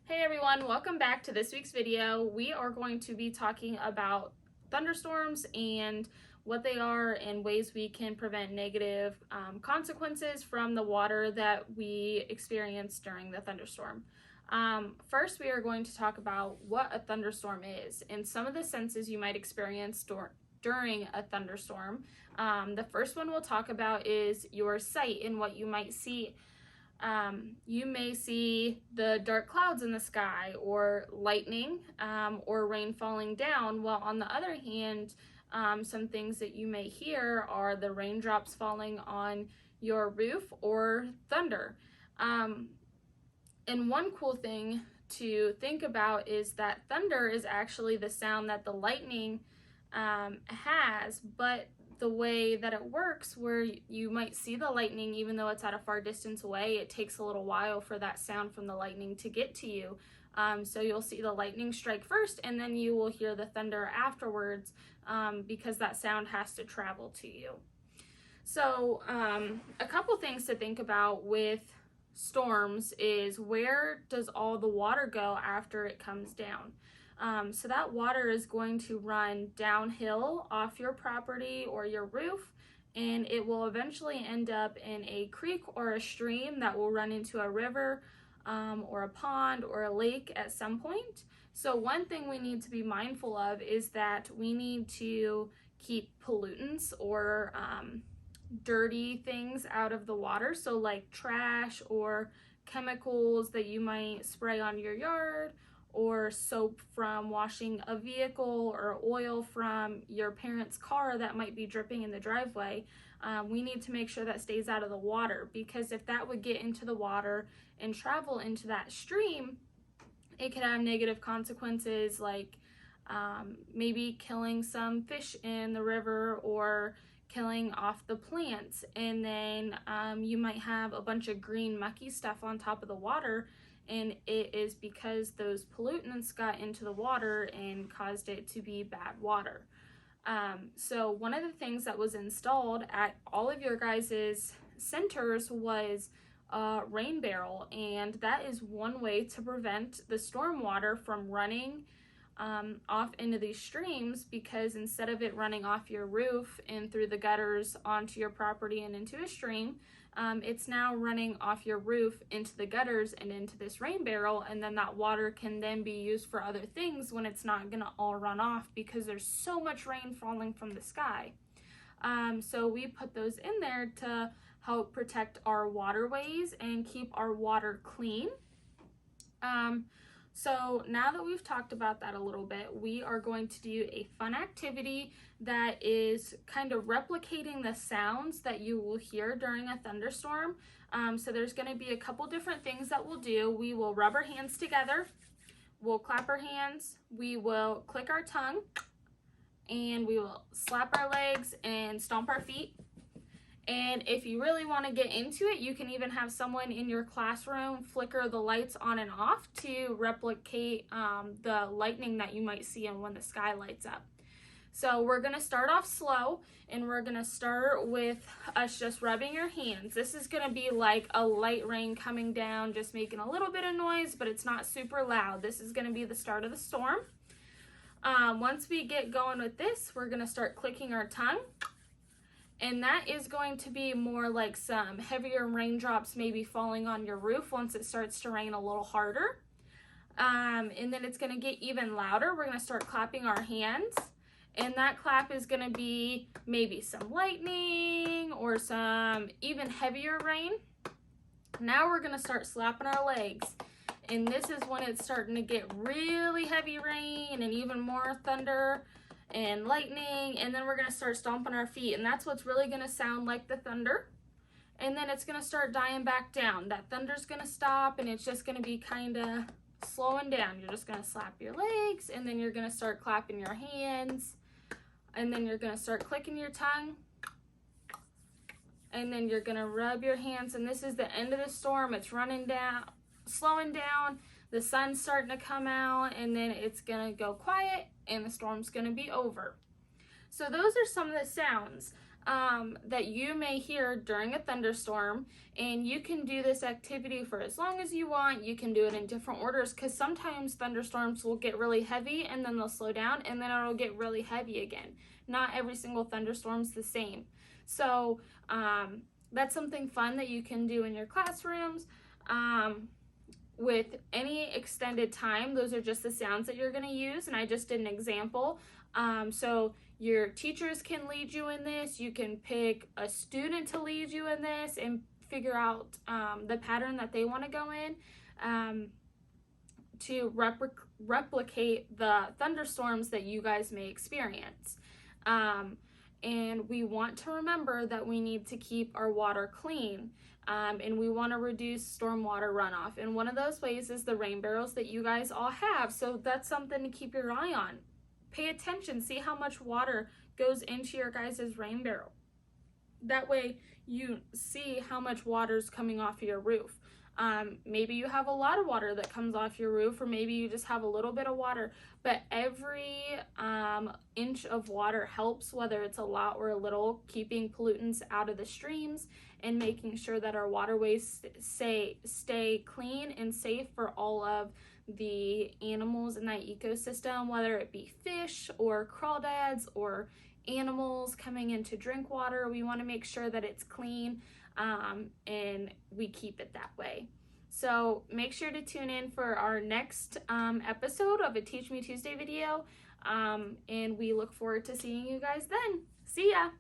Hey everyone, welcome back to this week's video. We are going to be talking about thunderstorms and what they are and ways we can prevent negative consequences from the water that we experience during the thunderstorm. First, we are going to talk about what a thunderstorm is and some of the senses you might experience during a thunderstorm. The first one we'll talk about is your sight and what you might see. You may see the dark clouds in the sky or lightning or rain falling down, while on the other hand, some things that you may hear are the raindrops falling on your roof or thunder. And one cool thing to think about is that thunder is actually the sound that the lightning has, but the way that it works, where you might see the lightning even though it's at a far distance away, it takes a little while for that sound from the lightning to get to you. So you'll see the lightning strike first and then you will hear the thunder afterwards, because that sound has to travel to you. So a couple things to think about with storms is, where does all the water go after it comes down? So that water is going to run downhill off your property or your roof, and it will eventually end up in a creek or a stream that will run into a river or a pond or a lake at some point. So one thing we need to be mindful of is that we need to keep pollutants or dirty things out of the water. So like trash or chemicals that you might spray on your yard, or soap from washing a vehicle, or oil from your parents' car that might be dripping in the driveway. We need to make sure that stays out of the water, because if that would get into the water and travel into that stream, it could have negative consequences, like maybe killing some fish in the river or killing off the plants. And then you might have a bunch of green mucky stuff on top of the water, and it is because those pollutants got into the water and caused it to be bad water. So one of the things that was installed at all of your guys' centers was a rain barrel, and that is one way to prevent the storm water from running off into these streams, because instead of it running off your roof and through the gutters onto your property and into a stream, it's now running off your roof into the gutters and into this rain barrel, and then that water can then be used for other things when it's not gonna all run off because there's so much rain falling from the sky. So we put those in there to help protect our waterways and keep our water clean. So now that we've talked about that a little bit, we are going to do a fun activity that is kind of replicating the sounds that you will hear during a thunderstorm. So there's going to be a couple different things that we'll do. We will rub our hands together, we'll clap our hands, we will click our tongue, and we will slap our legs and stomp our feet. And if you really want to get into it, you can even have someone in your classroom flicker the lights on and off to replicate the lightning that you might see when the sky lights up. So we're going to start off slow, and we're going to start with us just rubbing your hands. This is going to be like a light rain coming down, just making a little bit of noise, but it's not super loud. This is going to be the start of the storm. Once we get going with this, we're going to start clicking our tongue. And that is going to be more like some heavier raindrops maybe falling on your roof once it starts to rain a little harder. And then it's going to get even louder. We're going to start clapping our hands. And that clap is going to be maybe some lightning or some even heavier rain. Now we're going to start slapping our legs. And this is when it's starting to get really heavy rain and even more thunder and lightning, and then we're going to start stomping our feet, and that's what's really going to sound like the thunder. And then it's going to start dying back down. That thunder's going to stop, and it's just going to be kind of slowing down. You're just going to slap your legs, and then you're going to start clapping your hands, and then you're going to start clicking your tongue, and then you're going to rub your hands. And this is the end of the storm. It's running down, slowing down, the sun's starting to come out, and then it's going to go quiet and the storm's going to be over. So those are some of the sounds. that you may hear during a thunderstorm, and you can do this activity for as long as you want. You can do it in different orders, because sometimes thunderstorms will get really heavy and then they'll slow down and then it'll get really heavy again. Not every single thunderstorm's the same. So that's something fun that you can do in your classrooms. With any extended time, those are just the sounds that you're going to use, and I just did an example. So your teachers can lead you in this. You can pick a student to lead you in this and figure out the pattern that they want to go in to replicate the thunderstorms that you guys may experience. And we want to remember that we need to keep our water clean. And we want to reduce stormwater runoff. And one of those ways is the rain barrels that you guys all have. So that's something to keep your eye on. Pay attention, see how much water goes into your guys' rain barrel. That way you see how much water is coming off of your roof. Maybe you have a lot of water that comes off your roof, or maybe you just have a little bit of water, but every inch of water helps, whether it's a lot or a little, keeping pollutants out of the streams and making sure that our waterways stay clean and safe for all of the animals in that ecosystem, whether it be fish or crawdads or animals coming in to drink water. We want to make sure that it's clean and we keep it that way. So make sure to tune in for our next episode of a Teach Me Tuesday video, and we look forward to seeing you guys then. See ya!